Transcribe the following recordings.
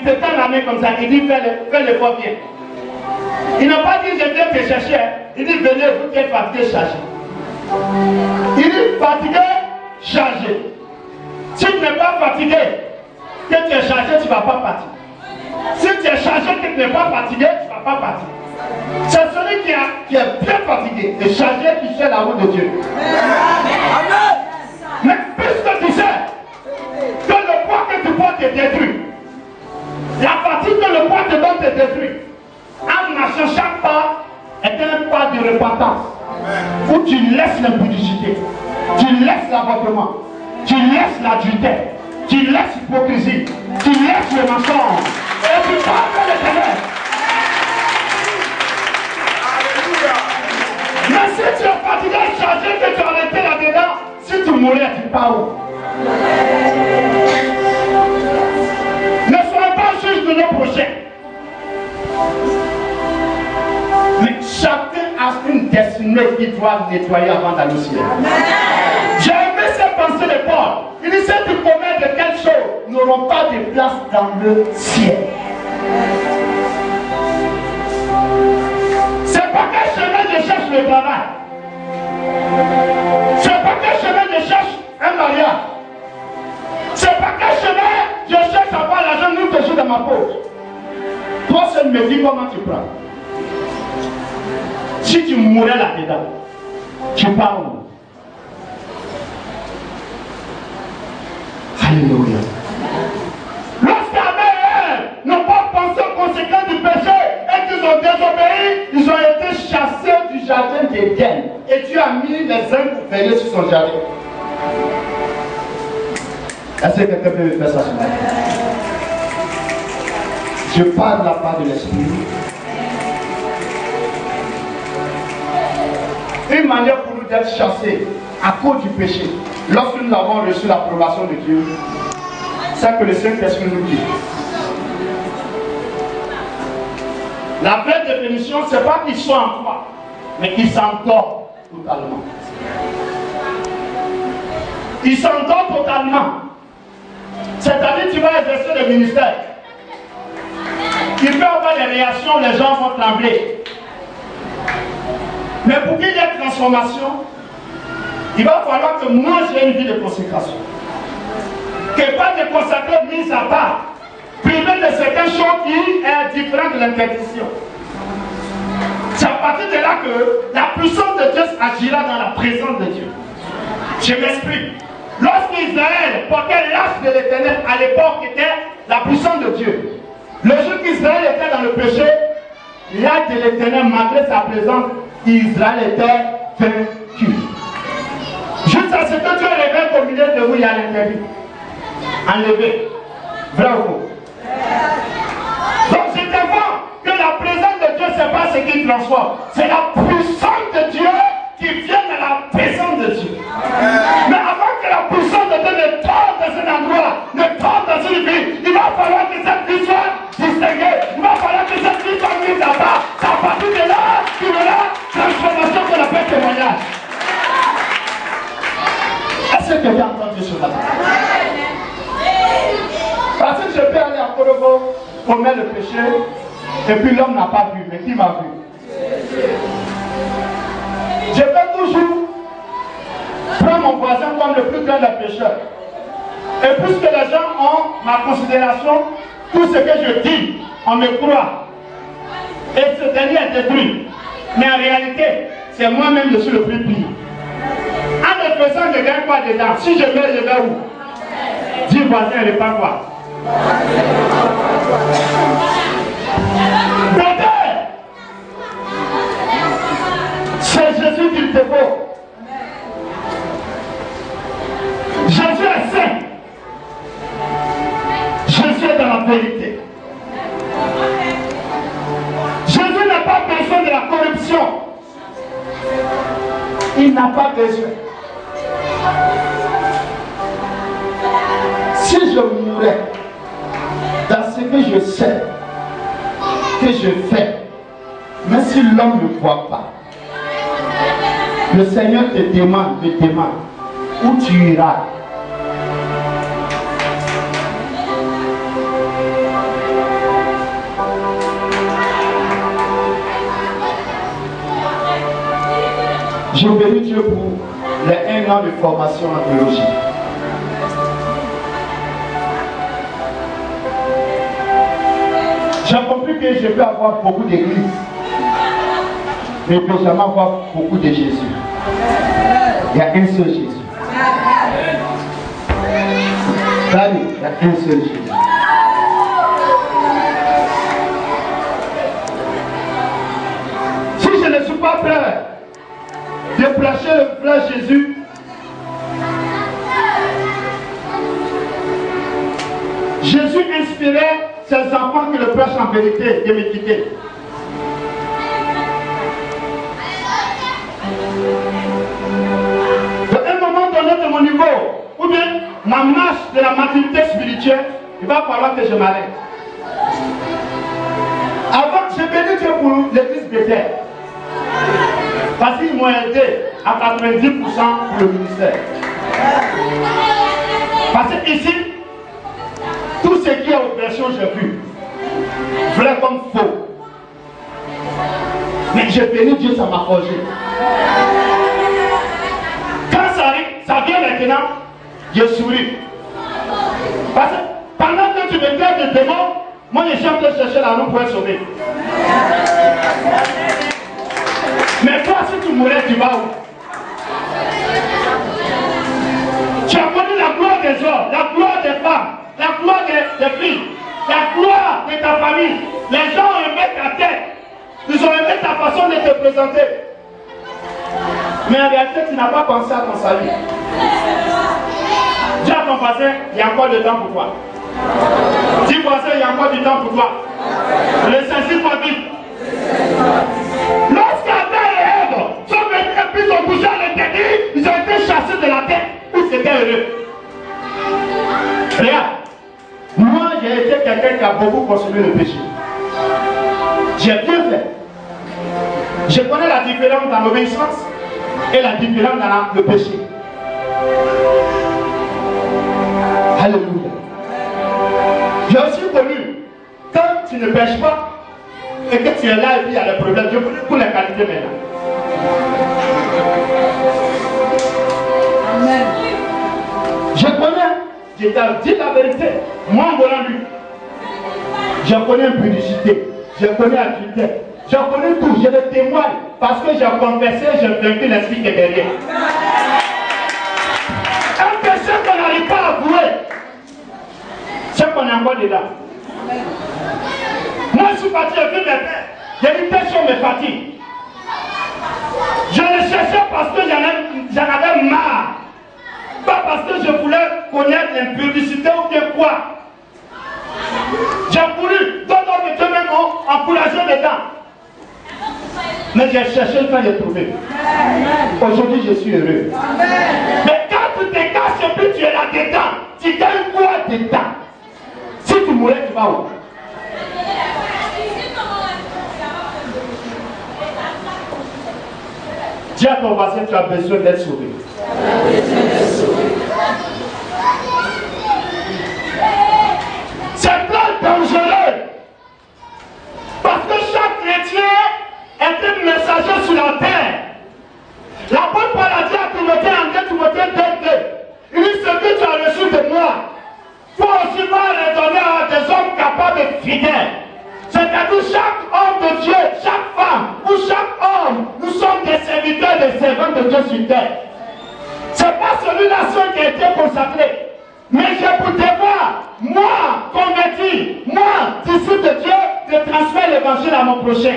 il te tend la main comme ça, il dit fais l'effort bien. Il n'a pas dit je viens te chercher, il dit venez, vous qui êtes fatigué, chargez. Il dit fatigué, chargé. Si tu n'es pas fatigué, que tu es chargé, tu ne vas pas partir. Si tu es chargé, que tu n'es pas fatigué, tu ne vas pas partir. C'est celui qui est bien fatigué et chargé qui fait la route de Dieu. Amen. Mais puisque tu sais que le poids que tu portes te détruit, la fatigue que le poids te donne te détruit, en marchant chaque pas est un pas de repentance où tu laisses l'impudicité, tu laisses l'avortement, tu laisses l'adultère, tu laisses l'hypocrisie, tu laisses le mensonge et tu parles de l'Éternel. Mais si tu es fatigué et chargé que tu as arrêté là-dedans, si tu mourais, tu pars où? Ne sois pas juge de nos prochains. Mais chacun a une destinée qu'il doit nettoyer avant d'aller au ciel. J'ai aimé cette pensée de Paul. Il dit, ceux qui commettent de quelque chose n'auront pas de place dans le ciel. C'est pas quel chemin je cherche le travail. C'est pas quel chemin je cherche un mariage. C'est pas quel chemin je cherche à avoir l'argent nous toujours dans ma poche. Toi seul me dis comment tu prends. Si tu mourais là-dedans, tu pars où? Alléluia. Lorsqu'Abraham n'ont pas pensé aux conséquences du péché et qu'ils ont désobéi, ils ont été chassés du jardin d'Éden. Et Dieu a mis les anges pour veiller sur son jardin. Est-ce que quelqu'un peut faire ça ce matin? Je parle de la part de l'Esprit. Une manière pour nous d'être chassés à cause du péché, lorsque nous avons reçu l'approbation de Dieu, c'est que le Saint-Esprit nous dit. La vraie définition, ce n'est pas qu'il soit en toi, mais qu'il s'endort totalement. Il s'endort totalement. C'est-à-dire que tu vas exercer le ministère. Il peut avoir des réactions, les gens vont trembler. Mais pour qu'il y ait transformation, il va falloir que moi j'ai une vie de consécration. Que pas de consacrer mise à part, privé de certaines choses qui est différente de l'interdiction. C'est à partir de là que la puissance de Dieu agira dans la présence de Dieu. Je m'explique. Lorsqu'Israël portait l'arche de l'Éternel, à l'époque était la puissance de Dieu. Le jour qu'Israël était dans le péché, l'arche de l'Éternel, malgré sa présence, Israël était vaincu. Jusqu'à ce que Dieu révèle qu'au milieu de vous, il y a l'interdit. Enlevé. Vrai ou faux? Donc je t'informe que la présence de Dieu, ce n'est pas ce qui transforme. C'est la puissance de Dieu qui vient de la présence de Dieu. Mais avant que la puissance de Dieu ne tombe dans un endroit, ne tombe dans une vie, il va falloir que cette vie soit distinguée. Il va falloir que cette vie soit mise à part. C'est à partir de là qu'il y aura transformation qu'on appelle témoignage. Est-ce que quelqu'un a entendu ce matin? Parce que je peux aller à Korobo, commettre le péché, et puis l'homme n'a pas vu. Mais qui m'a vu? Je peux toujours prendre mon voisin comme le plus grand des pécheurs. Et puisque les gens ont ma considération, tout ce que je dis, on me croit. Et ce dernier est détruit. Mais en réalité, c'est moi-même je suis le plus pire. En me faisant, je ne gagne pas dedans. Si je mets, je vais où? Dis voisin, il n'est pas quoi? C'est Jésus qu'il te faut. Jésus est saint. Jésus est dans la vérité. Jésus n'a pas besoin de la corruption. Il n'a pas besoin. Si je mourais dans ce que je sais, que je fais, mais si l'homme ne voit pas, le Seigneur te demande, me demande, où tu iras? Je bénis Dieu pour les 1 an de formation en théologie. J'ai compris que je peux avoir beaucoup d'églises, mais je ne peux jamais avoir beaucoup de Jésus. Il y a un seul Jésus. Il y a un seul Jésus. Si je ne suis pas prêt de prêcher le frère Jésus, Jésus inspirait ses enfants qui le prêchent en vérité de me quitter. À un moment donné de mon niveau, ou bien ma marche de la maturité spirituelle, il va falloir que je m'arrête. Avant, j'ai béni Dieu pour l'église Bethel. Parce qu'ils m'ont aidé à 90% pour le ministère. Parce que ici, tout ce qui est oppression, j'ai vu. Vrai comme faux. Mais j'ai béni Dieu, ça m'a forgé. Quand ça arrive, ça vient maintenant, je souris. Parce que pendant que tu me traites de démons, moi je suis en train de chercher la roue pour être sauvé. Mais toi, si tu mourais, tu vas où? Tu as connu la gloire des hommes, la gloire des femmes, la gloire des filles, la gloire de ta famille. Les gens ont aimé ta tête, ils ont aimé ta façon de te présenter. Mais en réalité, tu n'as pas pensé à ton salut. Dis à ton voisin, il y a encore du temps pour toi. Dis voisin, il y a encore du temps pour toi. Le Saint-Esprit va vite. Lorsqu'Adam et Ève sont venus et puis ils ont bougé à l'intérieur, ils ont été chassés de la terre où c'était heureux. Regarde, moi j'ai été quelqu'un qui a beaucoup consommé le péché. J'ai bien fait. Je connais la différence dans l'obéissance et la différence dans le péché. Alléluia. J'ai aussi connu, quand tu ne pêches pas, et que tu es là et puis il y a des problèmes, je connais pour les qualités maintenant. Amen. Je connais, je t'ai dit la vérité, moi en volant lui. Je connais impudicité, je connais adultère, je connais tout, je le témoigne parce que j'ai confessé, j'ai vaincu l'esprit qui est derrière. Un péché qu'on n'arrive pas à avouer, c'est qu'on est encore dedans. Moi je suis parti, j'ai vu mes pères, j'ai dit péché me fatigue. Je le cherchais parce que j'en avais marre. Pas parce que je voulais connaître l'impudicité ou bien quoi. J'ai voulu, d'autres de Dieu même ont encouragé dedans. Mais j'ai cherché quand j'ai trouvé. Aujourd'hui je suis heureux. Mais quand tu te casses et puis tu es là-dedans, tu gagnes quoi dedans? Si tu mourais, tu vas où? Dis à ton voisin, tu as besoin d'être sauvé. C'est très dangereux. Parce que chaque chrétien est un messager sur la terre. L'apôtre Paul a dit à Timothée, en 2 Timothée 2:2, il dit, ce que tu as reçu de moi, il faut aussi redonner à des hommes capables et fidèles. C'est-à-dire chaque homme de Dieu, chaque femme ou chaque homme, nous sommes des serviteurs, des servants de Dieu sur terre. Ce n'est pas celui-là seul qui a été consacré. Mais j'ai pour devoir, moi, converti, moi, disciple de Dieu, de transmettre l'évangile à mon prochain.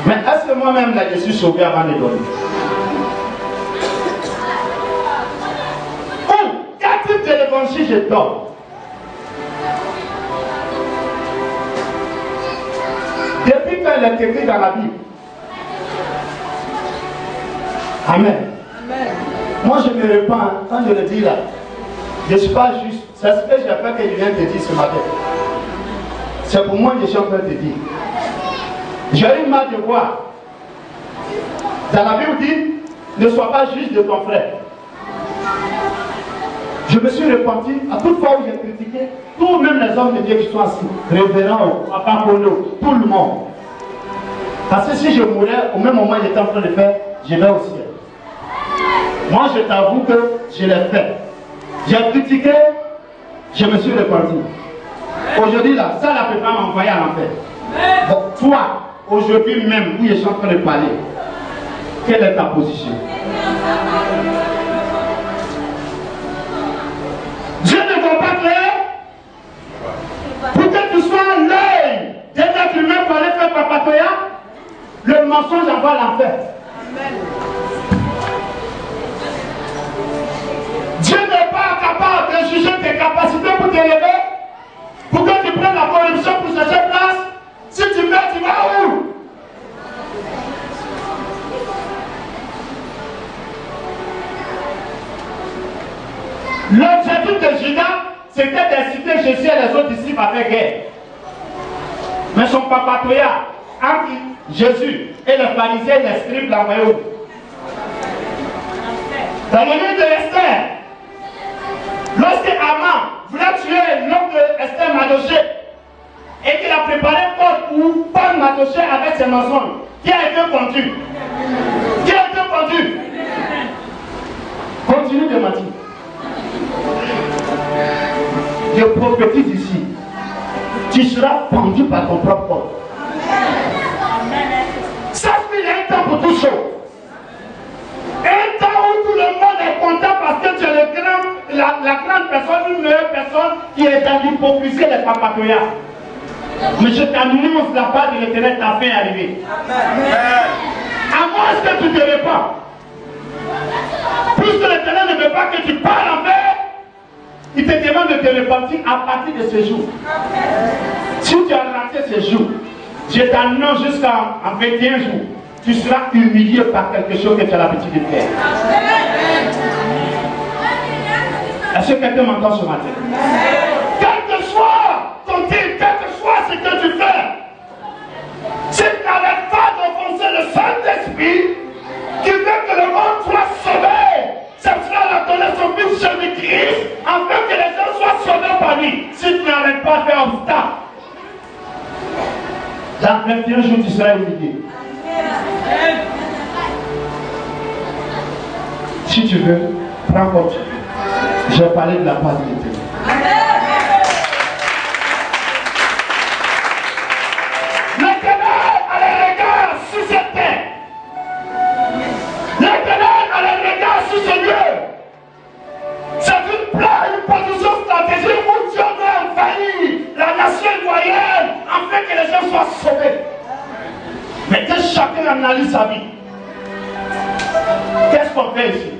Mais est-ce que moi-même, là, je suis sauvé avant de donner? Ou, quel type de l'évangile je donne? Depuis qu'elle est écrite dans la Bible. Amen. Amen. Moi je me répands quand je le dis là. Je ne suis pas juste. C'est ce que j'ai fait que je viens te dire ce matin. C'est pour moi que je suis en train de te dire. J'ai eu mal de voir. Dans la Bible dit, ne sois pas juste de ton frère. Je me suis repenti à toute fois où j'ai critiqué, tous même les hommes de Dieu qui sont assis, révérends, apôtres, tout le monde. Parce que si je mourais, au même moment il était en train de faire, je vais au ciel. Moi je t'avoue que je l'ai fait. J'ai critiqué, je me suis repenti. Aujourd'hui là, ça ne peut pas m'envoyer à l'enfer. Bon, toi, aujourd'hui même, où je suis en train de parler, quelle est ta position? Dieu ne voit pas clair. Pour que tu sois l'œil d'un être humain pour aller faire papatoya, le mensonge envoie l'enfer. Dieu n'est pas capable de juger tes capacités pour t'élever, pour que tu prennes la corruption pour chercher place. Si tu meurs, tu vas où? L'objectif de Judas, c'était d'inciter Jésus et les autres disciples à faire guerre. Mais son papatoya entre Jésus et les pharisiens et les scribes l'envoyaient où? Dans le livre de Esther, lorsque Haman voulait tuer l'homme de Esther Mardochée et qu'il a préparé un corps pour prendre Mardochée avec ses mensonges, qui a été conduit? Qui a été conduit? Continue de mentir. Je prophétise ici, tu seras pendu par ton propre corps. Ça fait un temps pour tout chose. Un temps où tout le monde est content parce que tu es la grande personne, une meilleure personne qui est dans l'hypocrisie et les papatoyas. Mais je t'annonce la part de l'Éternel, ta fin est arrivée. À moins que tu te répands. Puisque l'Éternel ne veut pas que tu parles en paix, il te demande de te repentir à partir de ce jour. Si tu as raté ce jour, je t'annonce jusqu'en 21 jours, tu seras humilié par quelque chose que tu as l'habitude de faire. Est-ce que quelqu'un m'entend ce matin? Quel que soit ton titre, quel que soit ce que tu fais, si tu n'arrêtes pas d'offenser le Saint-Esprit, qui veut que le monde soit sauvé, ce sera la donner son fils Jésus-Christ, afin que les gens soient sauvés par lui. Si tu n'arrêtes pas de faire obstacle, dans 21 jours, tu seras humilié. Si tu veux, prends comme tu veux. Je vais parler de la part de l'Éternel. L'Éternel a les regards sur cette terre. L'Éternel a les regards sur ce lieu. C'est une plaie, une position stratégique où Dieu doit envahir la nation ivoirienne afin que les gens soient sauvés. Mais que chacun analyse sa vie. Qu'est-ce qu'on fait ici?